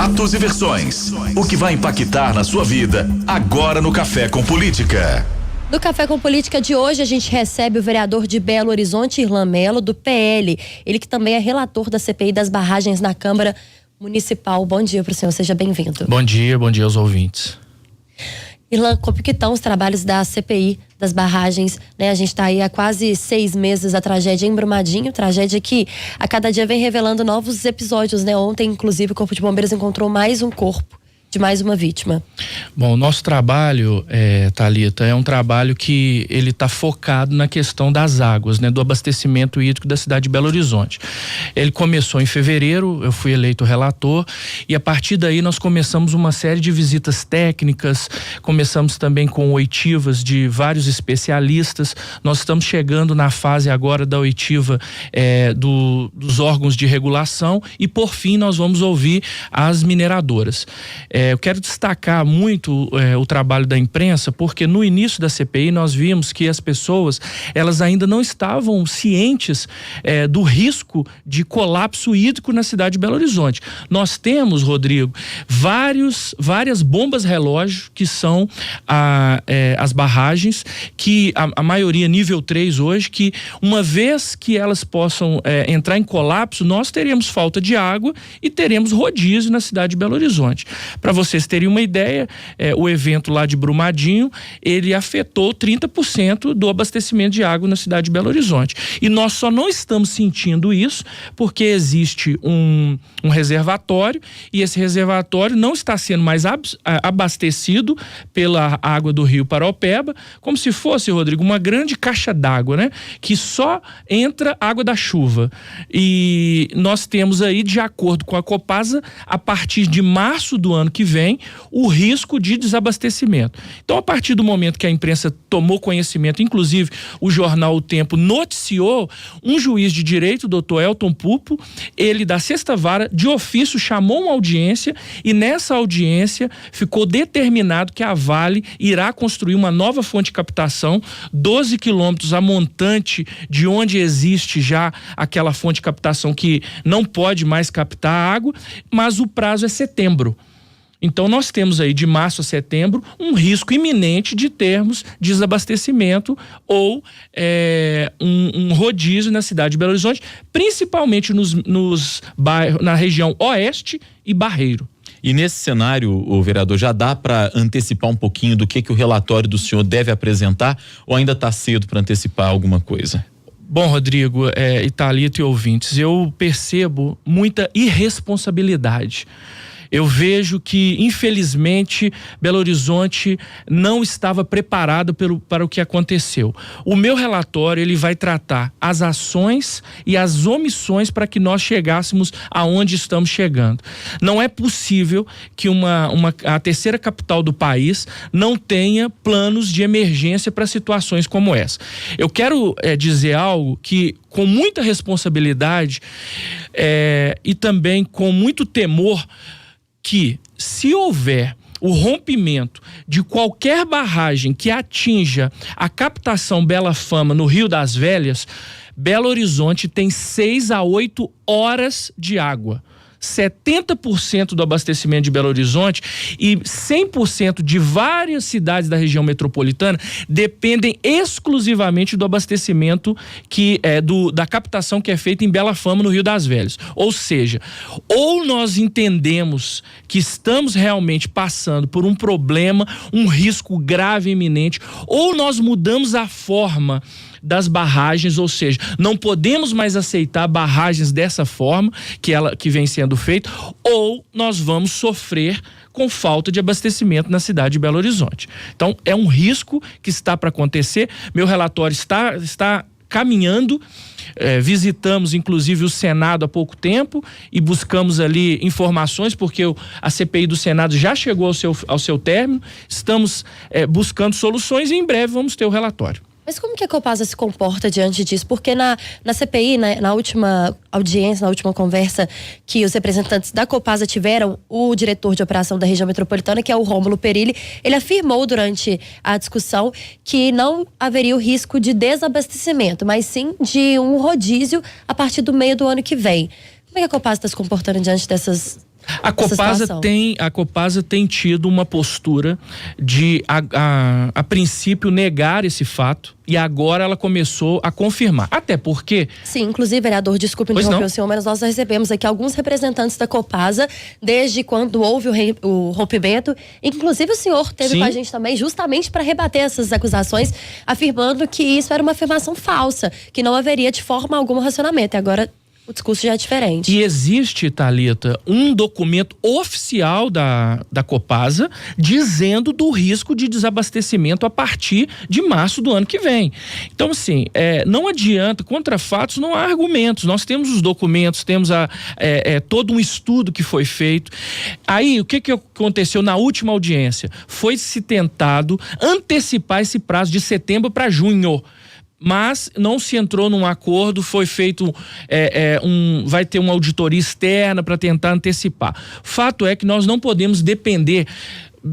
Fatos e versões. O que vai impactar na sua vida agora no Café com Política. No Café com Política de hoje, a gente recebe o vereador de Belo Horizonte, Irlan Melo, do PL. Ele que também é relator da CPI das barragens na Câmara Municipal. Bom dia para o senhor, seja bem-vindo. Bom dia aos ouvintes. Irlan, como que estão os trabalhos da CPI das barragens, né? A gente está aí há quase 6 meses da tragédia em Brumadinho, tragédia que a cada dia vem revelando novos episódios, né? Ontem, inclusive, o Corpo de Bombeiros encontrou mais um corpo de mais uma vítima. Bom, o nosso trabalho, Thalita, é um trabalho que ele está focado na questão das águas, né? Do abastecimento hídrico da cidade de Belo Horizonte. Ele começou em fevereiro, eu fui eleito relator e a partir daí nós começamos uma série de visitas técnicas, começamos também com oitivas de vários especialistas. Nós estamos chegando na fase agora da oitiva dos órgãos de regulação e por fim nós vamos ouvir as mineradoras. Eu quero destacar muito o trabalho da imprensa, porque no início da CPI nós vimos que as pessoas, elas ainda não estavam cientes do risco de colapso hídrico na cidade de Belo Horizonte. Nós temos, Rodrigo, várias bombas relógio, que são as barragens, que a maioria nível 3 hoje, que uma vez que elas possam entrar em colapso, nós teremos falta de água e teremos rodízio na cidade de Belo Horizonte. Para vocês terem uma ideia, o evento lá de Brumadinho, ele afetou 30% do abastecimento de água na cidade de Belo Horizonte. E nós só não estamos sentindo isso porque existe um reservatório e esse reservatório não está sendo mais abastecido pela água do rio Paraopeba, como se fosse, Rodrigo, uma grande caixa d'água, né? Que só entra água da chuva. E nós temos aí, de acordo com a Copasa, a partir de março do ano que vem, o risco de desabastecimento. Então, a partir do momento que a imprensa tomou conhecimento, inclusive o jornal O Tempo noticiou, um juiz de direito, o doutor Elton Pupo, ele da 6ª Vara, de ofício, chamou uma audiência e nessa audiência ficou determinado que a Vale irá construir uma nova fonte de captação, 12 quilômetros a montante de onde existe já aquela fonte de captação que não pode mais captar água, mas o prazo é setembro. Então nós temos aí de março a setembro um risco iminente de termos desabastecimento ou um rodízio na cidade de Belo Horizonte, principalmente nos bairros, na região oeste e Barreiro. E nesse cenário, o vereador, já dá para antecipar um pouquinho do que o relatório do senhor deve apresentar ou ainda está cedo para antecipar alguma coisa? Bom, Rodrigo, Thalita e ouvintes, eu percebo muita irresponsabilidade. Eu vejo que, infelizmente, Belo Horizonte não estava preparado para o que aconteceu. O meu relatório, ele vai tratar as ações e as omissões para que nós chegássemos aonde estamos chegando. Não é possível que a terceira capital do país não tenha planos de emergência para situações como essa. Eu quero dizer algo que, com muita responsabilidade e também com muito temor, que se houver o rompimento de qualquer barragem que atinja a captação Bela Fama no Rio das Velhas, Belo Horizonte tem 6 a 8 horas de água. 70% do abastecimento de Belo Horizonte e 100% de várias cidades da região metropolitana dependem exclusivamente do abastecimento da captação que é feita em Bela Fama, no Rio das Velhas. Ou seja, ou nós entendemos que estamos realmente passando por um problema, um risco grave e iminente, ou nós mudamos a forma das barragens, ou seja, não podemos mais aceitar barragens dessa forma que vem sendo feita, ou nós vamos sofrer com falta de abastecimento na cidade de Belo Horizonte. Então, é um risco que está para acontecer. Meu relatório está caminhando. Visitamos inclusive o Senado há pouco tempo e buscamos ali informações, porque a CPI do Senado já chegou ao seu término. Estamos buscando soluções e em breve vamos ter o relatório. Mas como que a Copasa se comporta diante disso? Porque na CPI, na última audiência, na última conversa que os representantes da Copasa tiveram, o diretor de operação da região metropolitana, que é o Rômulo Perilli, ele afirmou durante a discussão que não haveria o risco de desabastecimento, mas sim de um rodízio a partir do meio do ano que vem. Como é que a Copasa está se comportando diante dessas A Copasa tem tido uma postura de a princípio negar esse fato, e agora ela começou a confirmar. Até porque... Sim, inclusive, vereador, desculpe interromper o senhor, mas nós recebemos aqui alguns representantes da Copasa desde quando houve o rompimento. Inclusive, o senhor esteve com a gente também justamente para rebater essas acusações, afirmando que isso era uma afirmação falsa, que não haveria de forma alguma racionamento. E agora o discurso já é diferente. E existe, Thalita, um documento oficial da Copasa dizendo do risco de desabastecimento a partir de março do ano que vem. Então, assim, não adianta, contra fatos não há argumentos. Nós temos os documentos, temos todo um estudo que foi feito. Aí, o que aconteceu na última audiência? Foi-se tentado antecipar esse prazo de setembro para junho. Mas não se entrou num acordo, foi feito vai ter uma auditoria externa para tentar antecipar. Fato é que nós não podemos depender.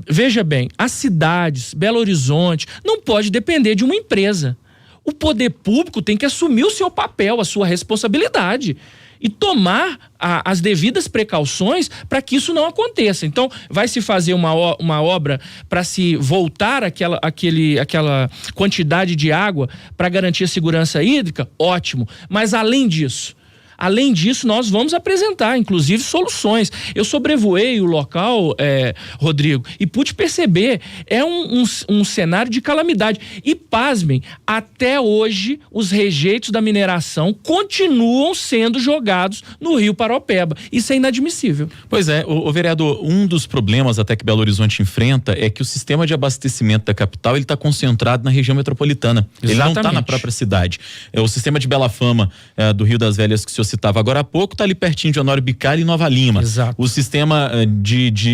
Veja bem, as cidades, Belo Horizonte, não pode depender de uma empresa. O poder público tem que assumir o seu papel, a sua responsabilidade e tomar as devidas precauções para que isso não aconteça. Então, vai se fazer uma obra para se voltar aquela quantidade de água para garantir a segurança hídrica? Ótimo. Mas além disso, nós vamos apresentar, inclusive, soluções. Eu sobrevoei o local, Rodrigo, e pude perceber, um cenário de calamidade. E, pasmem, até hoje, os rejeitos da mineração continuam sendo jogados no Rio Paraopeba. Isso é inadmissível. Pois é, o vereador, um dos problemas até que Belo Horizonte enfrenta é que o sistema de abastecimento da capital, ele está concentrado na região metropolitana. Exatamente. Ele não está na própria cidade. O sistema de Bela Fama do Rio das Velhas, que o senhor citava agora há pouco, está ali pertinho de Honório Bicalho e Nova Lima. Exato. O sistema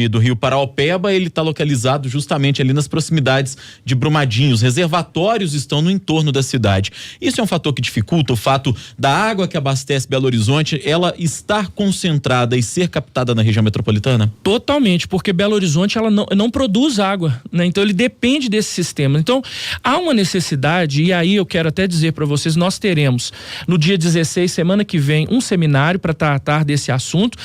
do Rio Paraopeba, ele está localizado justamente ali nas proximidades de Brumadinho. Os reservatórios estão no entorno da cidade. Isso é um fator que dificulta o fato da água que abastece Belo Horizonte, ela estar concentrada e ser captada na região metropolitana? Totalmente, porque Belo Horizonte ela não produz água, né? Então ele depende desse sistema. Então há uma necessidade, e aí eu quero até dizer para vocês, nós teremos no dia 16, semana que vem, um seminário para tratar desse assunto,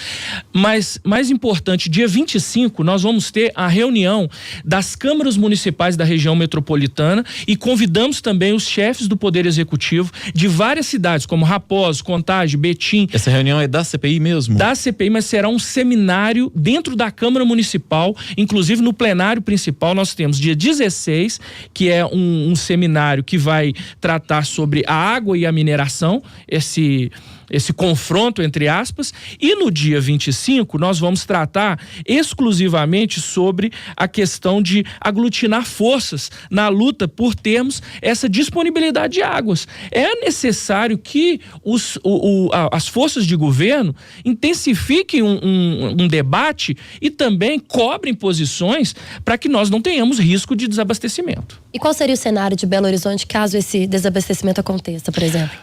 mas mais importante, dia 25 nós vamos ter a reunião das câmaras municipais da região metropolitana e convidamos também os chefes do Poder Executivo de várias cidades, como Raposo, Contagem, Betim. Essa reunião é da CPI mesmo? Da CPI, mas será um seminário dentro da Câmara Municipal, inclusive no plenário principal nós temos dia 16, que é um seminário que vai tratar sobre a água e a mineração, esse confronto, entre aspas, e no dia 25 nós vamos tratar exclusivamente sobre a questão de aglutinar forças na luta por termos essa disponibilidade de águas. É necessário que as forças de governo intensifiquem um debate e também cobrem posições para que nós não tenhamos risco de desabastecimento. E qual seria o cenário de Belo Horizonte caso esse desabastecimento aconteça, por exemplo?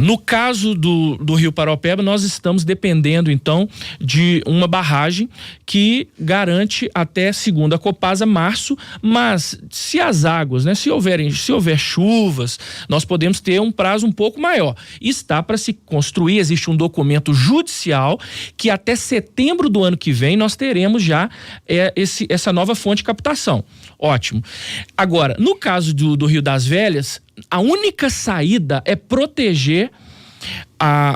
No caso do Rio Paraopeba, nós estamos dependendo, então, de uma barragem que garante até, segundo a Copasa, março, mas se as águas, né, se houver chuvas, nós podemos ter um prazo um pouco maior. Está para se construir, existe um documento judicial que até setembro do ano que vem nós teremos já essa nova fonte de captação. Ótimo. Agora, no caso do Rio das Velhas, a única saída é proteger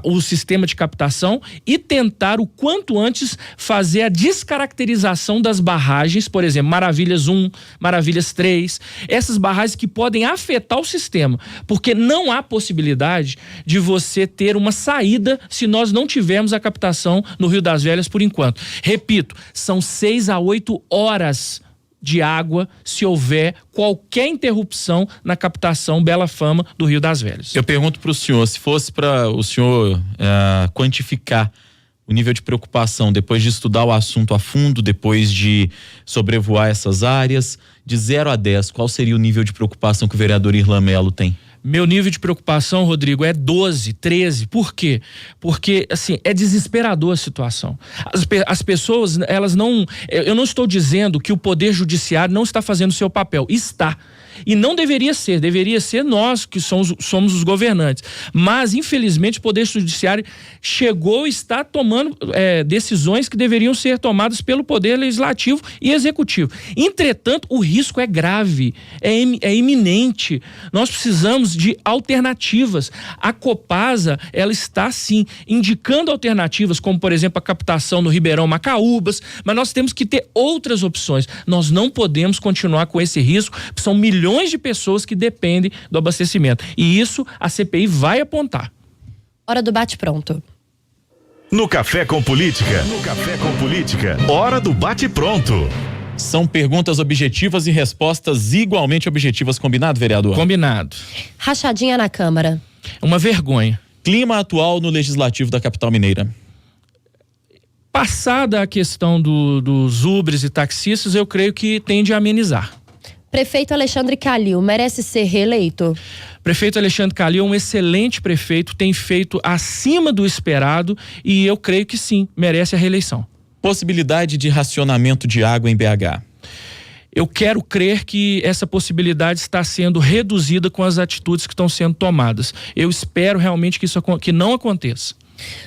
o sistema de captação e tentar o quanto antes fazer a descaracterização das barragens, por exemplo, Maravilhas 1, Maravilhas 3, essas barragens que podem afetar o sistema, porque não há possibilidade de você ter uma saída se nós não tivermos a captação no Rio das Velhas por enquanto. Repito, são 6 a 8 horas de água se houver qualquer interrupção na captação Bela Fama do Rio das Velhas. Eu pergunto para o senhor, se fosse para o senhor quantificar o nível de preocupação depois de estudar o assunto a fundo, depois de sobrevoar essas áreas, de 0 a 10, qual seria o nível de preocupação que o vereador Irlan Melo tem? Meu nível de preocupação, Rodrigo, é 12, 13. Por quê? Porque, assim, é desesperador a situação. As pessoas, elas não... Eu não estou dizendo que o Poder Judiciário não está fazendo o seu papel. Está. e não deveria ser nós que somos os governantes. Mas, infelizmente, o Poder Judiciário chegou e está tomando decisões que deveriam ser tomadas pelo Poder Legislativo e Executivo. Entretanto, o risco é grave, é iminente. Nós precisamos de alternativas. A Copasa, ela está, sim, indicando alternativas, como, por exemplo, a captação no Ribeirão Macaúbas, mas nós temos que ter outras opções. Nós não podemos continuar com esse risco, são milhões de pessoas que dependem do abastecimento. E isso a CPI vai apontar. Hora do bate-pronto. No Café com Política. Hora do bate-pronto. São perguntas objetivas e respostas igualmente objetivas. Combinado, vereador? Combinado. Rachadinha na Câmara. Uma vergonha. Clima atual no Legislativo da capital mineira. Passada a questão dos Ubres e taxistas, eu creio que tende a amenizar. Prefeito Alexandre Calil merece ser reeleito? Prefeito Alexandre Calil é um excelente prefeito, tem feito acima do esperado e eu creio que sim, merece a reeleição. Possibilidade de racionamento de água em BH. Eu quero crer que essa possibilidade está sendo reduzida com as atitudes que estão sendo tomadas. Eu espero realmente que não aconteça.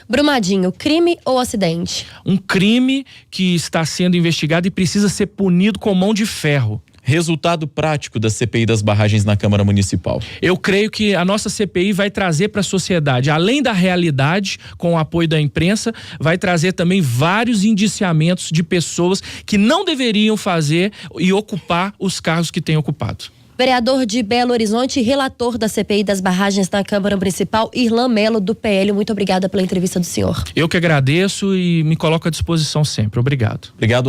Brumadinho, crime ou acidente? Um crime que está sendo investigado e precisa ser punido com mão de ferro. Resultado prático da CPI das barragens na Câmara Municipal. Eu creio que a nossa CPI vai trazer para a sociedade, além da realidade, com o apoio da imprensa, vai trazer também vários indiciamentos de pessoas que não deveriam fazer e ocupar os cargos que têm ocupado. Vereador de Belo Horizonte e relator da CPI das barragens na Câmara Municipal, Irlan Melo, do PL. Muito obrigada pela entrevista do senhor. Eu que agradeço e me coloco à disposição sempre. Obrigado. Obrigado.